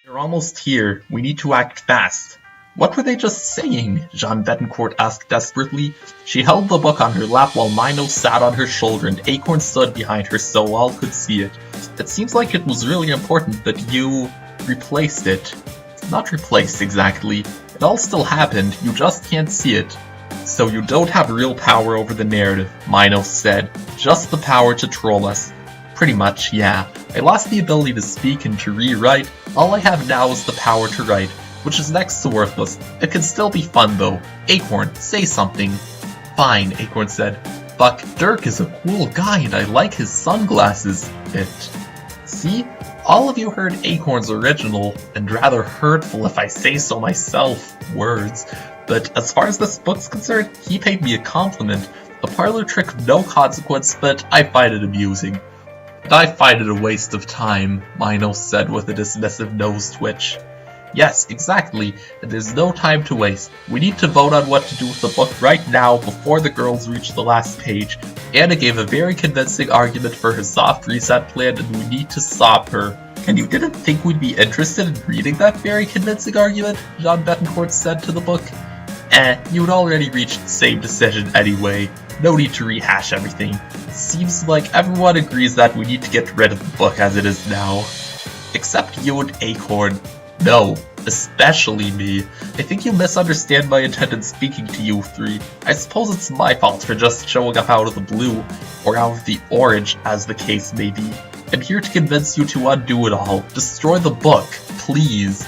They're almost here. We need to act fast. What were they just saying? Jean Betancourt asked desperately. She held the book on her lap while Mino sat on her shoulder and Acorn stood behind her so all could see it. It seems like it was really important that you replaced it. Not replaced exactly. It all still happened, you just can't see it. So you don't have real power over the narrative, Mino said. Just the power to troll us. Pretty much, yeah. I lost the ability to speak and to rewrite. All I have now is the power to write, which is next to worthless. It can still be fun though. Acorn, say something. Fine, Acorn said. Buck, Dirk is a cool guy and I like his sunglasses. See? All of you heard Acorn's original, and rather hurtful if I say so myself, words. But as far as this book's concerned, he paid me a compliment. A parlor trick of no consequence, but I find it amusing. And I find it a waste of time, Mino said with a dismissive nose twitch. Yes, exactly, and there's no time to waste. We need to vote on what to do with the book right now before the girls reach the last page. Anna gave a very convincing argument for her soft reset plan and we need to stop her. And you didn't think we'd be interested in reading that very convincing argument? Jean Betancourt said to the book. You'd already reached the same decision anyway. No need to rehash everything. Seems like everyone agrees that we need to get rid of the book as it is now. Except you and Acorn. No, especially me. I think you misunderstand my intent in speaking to you three. I suppose it's my fault for just showing up out of the blue, or out of the orange, as the case may be. I'm here to convince you to undo it all. Destroy the book, please.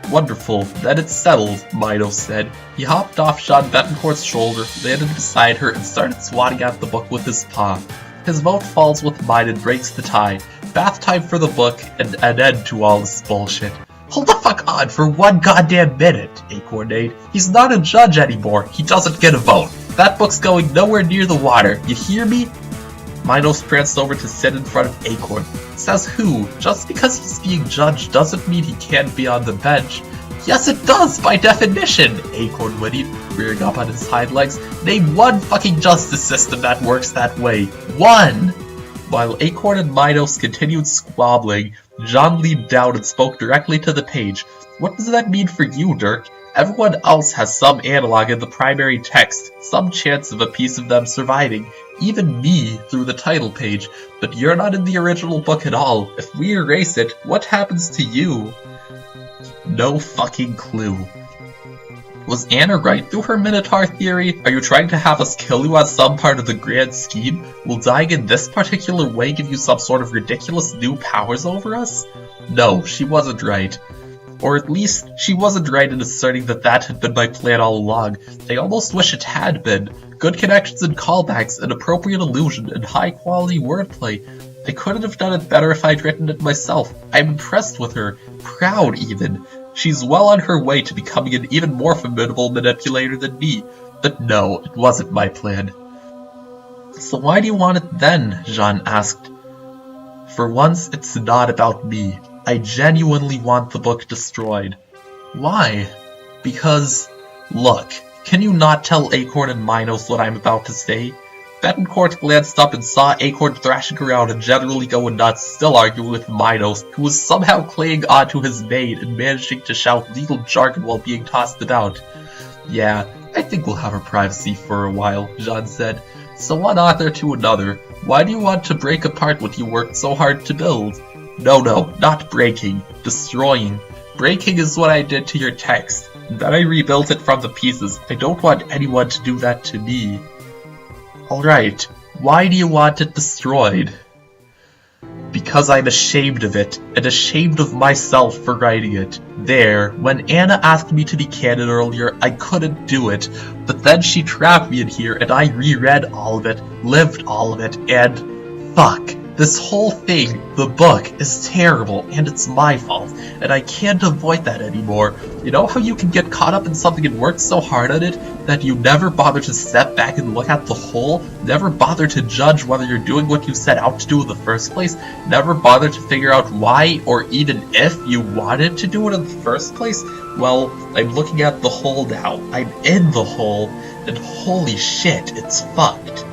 Wonderful, then it's settled, Mino said. He hopped off Jean Betancourt's shoulder, landed beside her, and started swatting at the book with his paw. His vote falls with mine and breaks the tie. Bath time for the book, and an end to all this bullshit. Hold the fuck on for one goddamn minute, Acorn neighed. He's not a judge anymore. He doesn't get a vote. That book's going nowhere near the water. You hear me? Mino pranced over to sit in front of Acorn. Says who? Just because he's being judged doesn't mean he can't be on the bench. Yes it does, by definition, Acorn whinnied, rearing up on his hind legs. Name one fucking justice system that works that way. One! While Acorn and Minos continued squabbling, Jean leaned down and spoke directly to the page. What does that mean for you, Dirk? Everyone else has some analog in the primary text, some chance of a piece of them surviving, even me through the title page, but you're not in the original book at all. If we erase it, what happens to you? No fucking clue. Was Anna right through her Minotaur theory? Are you trying to have us kill you as some part of the grand scheme? Will dying in this particular way give you some sort of ridiculous new powers over us? No, she wasn't right. Or at least, she wasn't right in asserting that that had been my plan all along. I almost wish it had been. Good connections and callbacks, an appropriate illusion, and high-quality wordplay. I couldn't have done it better if I'd written it myself. I'm impressed with her. Proud, even. She's well on her way to becoming an even more formidable manipulator than me. But no, it wasn't my plan. So why do you want it then? Jean asked. For once, it's not about me. I genuinely want the book destroyed. Why? Because, look, can you not tell Acorn and Minos what I'm about to say? Betancourt glanced up and saw Acorn thrashing around and generally going nuts, still arguing with Minos, who was somehow clinging onto his mane and managing to shout legal jargon while being tossed about. Yeah, I think we'll have our privacy for a while, Jean said. So one author to another, why do you want to break apart what you worked so hard to build? No, not breaking. Destroying. Breaking is what I did to your text. Then I rebuilt it from the pieces. I don't want anyone to do that to me. Alright, why do you want it destroyed? Because I'm ashamed of it, and ashamed of myself for writing it. There, when Anna asked me to be canon earlier, I couldn't do it, but then she trapped me in here and I reread all of it, lived all of it, and fuck. This whole thing, the book, is terrible, and it's my fault, and I can't avoid that anymore. You know how you can get caught up in something and work so hard on it that you never bother to step back and look at the whole, never bother to judge whether you're doing what you set out to do in the first place, never bother to figure out why or even if you wanted to do it in the first place? Well, I'm looking at the hole now. I'm in the hole, and holy shit, it's fucked.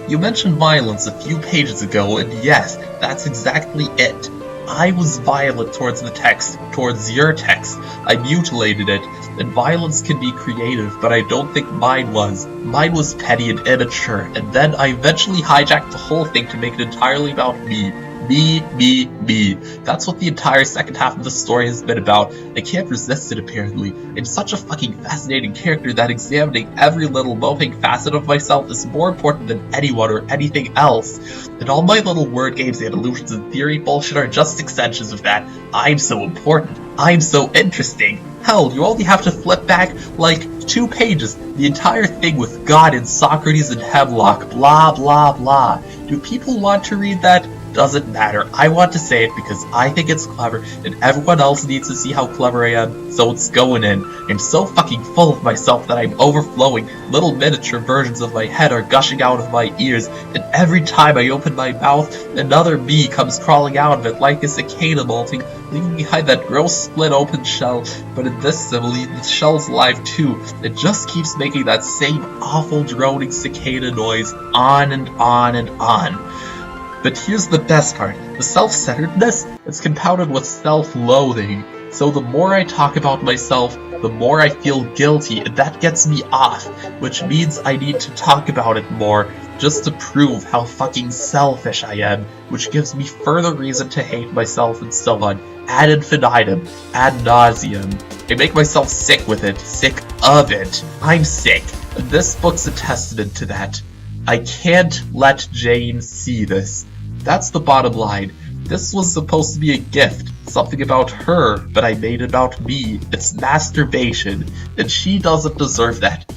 You mentioned violence a few pages ago, and yes, that's exactly it. I was violent towards the text, towards your text. I mutilated it, and violence can be creative, but I don't think mine was. Mine was petty and immature, and then I eventually hijacked the whole thing to make it entirely about me. Me. That's what the entire second half of the story has been about. I can't resist it, apparently. I'm such a fucking fascinating character that examining every little moping facet of myself is more important than anyone or anything else. And all my little word games and illusions and theory bullshit are just extensions of that. I'm so important. I'm so interesting. Hell, you only have to flip back, like, 2 pages. The entire thing with God and Socrates and Hemlock, blah blah blah. Do people want to read that? Doesn't matter. I want to say it because I think it's clever, and everyone else needs to see how clever I am, so it's going in. I'm so fucking full of myself that I'm overflowing. Little miniature versions of my head are gushing out of my ears, and every time I open my mouth, another me comes crawling out of it like a cicada molting, leaving behind that gross split open shell. But in this simile, the shell's alive too. It just keeps making that same awful droning cicada noise on and on and on. But here's the best part. The self-centeredness is compounded with self-loathing. So the more I talk about myself, the more I feel guilty, and that gets me off, which means I need to talk about it more, just to prove how fucking selfish I am, which gives me further reason to hate myself and so on, ad infinitum, ad nauseum. I make myself sick with it, sick of it. I'm sick, and this book's a testament to that. I can't let Jane see this. That's the bottom line. This was supposed to be a gift, something about her, but I made it about me. It's masturbation, and she doesn't deserve that.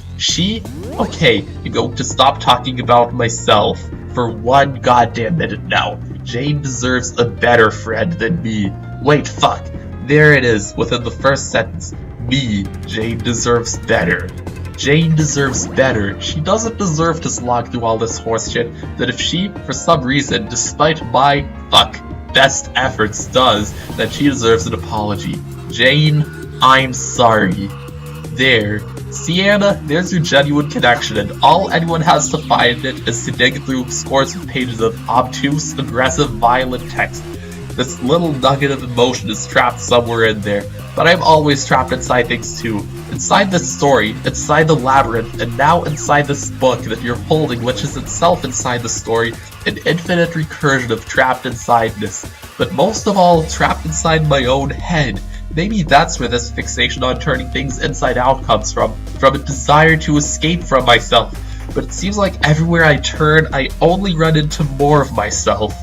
Okay, I'm going to stop talking about myself for 1 goddamn minute now. Jane deserves a better friend than me. Wait, fuck. There it is, within the first sentence. Me, Jane deserves better. Jane deserves better. She doesn't deserve to slog through all this horseshit that if she, for some reason, despite my best efforts does, that she deserves an apology. Jane, I'm sorry. There. See, Anna, there's your genuine connection, and all anyone has to find it is to dig through scores of pages of obtuse, aggressive, violent text. This little nugget of emotion is trapped somewhere in there, but I'm always trapped inside things too. Inside this story, inside the labyrinth, and now inside this book that you're holding, which is itself inside the story, an infinite recursion of trapped insideness. But most of all, trapped inside my own head. Maybe that's where this fixation on turning things inside out comes from a desire to escape from myself. But it seems like everywhere I turn, I only run into more of myself.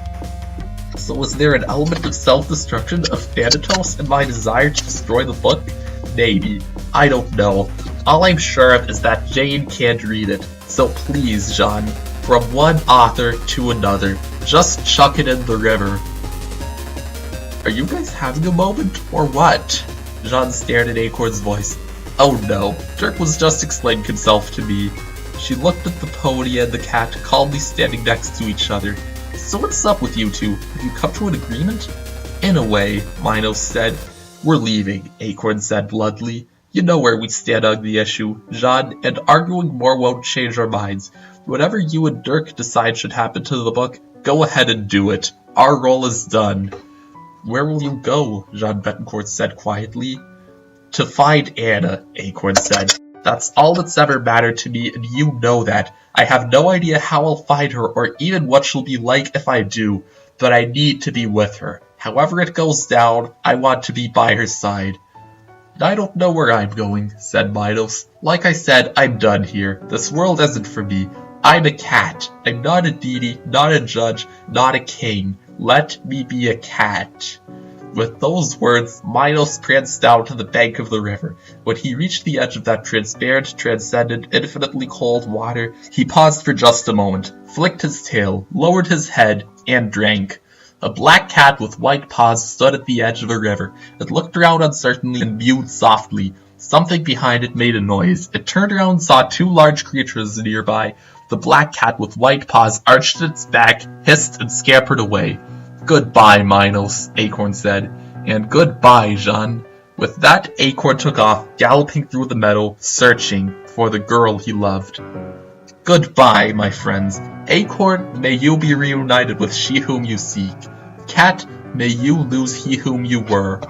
So was there an element of self-destruction, of thanatos, in my desire to destroy the book? Maybe. I don't know. All I'm sure of is that Jane can't read it. So please, Jean, from one author to another, just chuck it in the river. Are you guys having a moment, or what? Jean stared at Acorn's voice. Oh no, Dirk was just explaining himself to me. She looked at the pony and the cat calmly standing next to each other. So what's up with you two? Have you come to an agreement? In a way, Minos said. We're leaving, Acorn said bluntly. You know where we stand on the issue, Jean, and arguing more won't change our minds. Whatever you and Dirk decide should happen to the book, go ahead and do it. Our role is done. Where will you go? Jean Betancourt said quietly. To find Anna, Acorn said. That's all that's ever mattered to me, and you know that. I have no idea how I'll find her, or even what she'll be like if I do, but I need to be with her. However it goes down, I want to be by her side. I don't know where I'm going, said Minos. Like I said, I'm done here. This world isn't for me. I'm a cat. I'm not a deity, not a judge, not a king. Let me be a cat. With those words, Minos pranced down to the bank of the river. When he reached the edge of that transparent, transcendent, infinitely cold water, he paused for just a moment, flicked his tail, lowered his head, and drank. A black cat with white paws stood at the edge of the river. It looked around uncertainly and mewed softly. Something behind it made a noise. It turned around and saw 2 large creatures nearby. The black cat with white paws arched its back, hissed, and scampered away. Goodbye, Minos, Acorn said, and goodbye, Jean. With that, Acorn took off, galloping through the meadow, searching for the girl he loved. Goodbye, my friends. Acorn, may you be reunited with she whom you seek. Cat, May you lose he whom you were.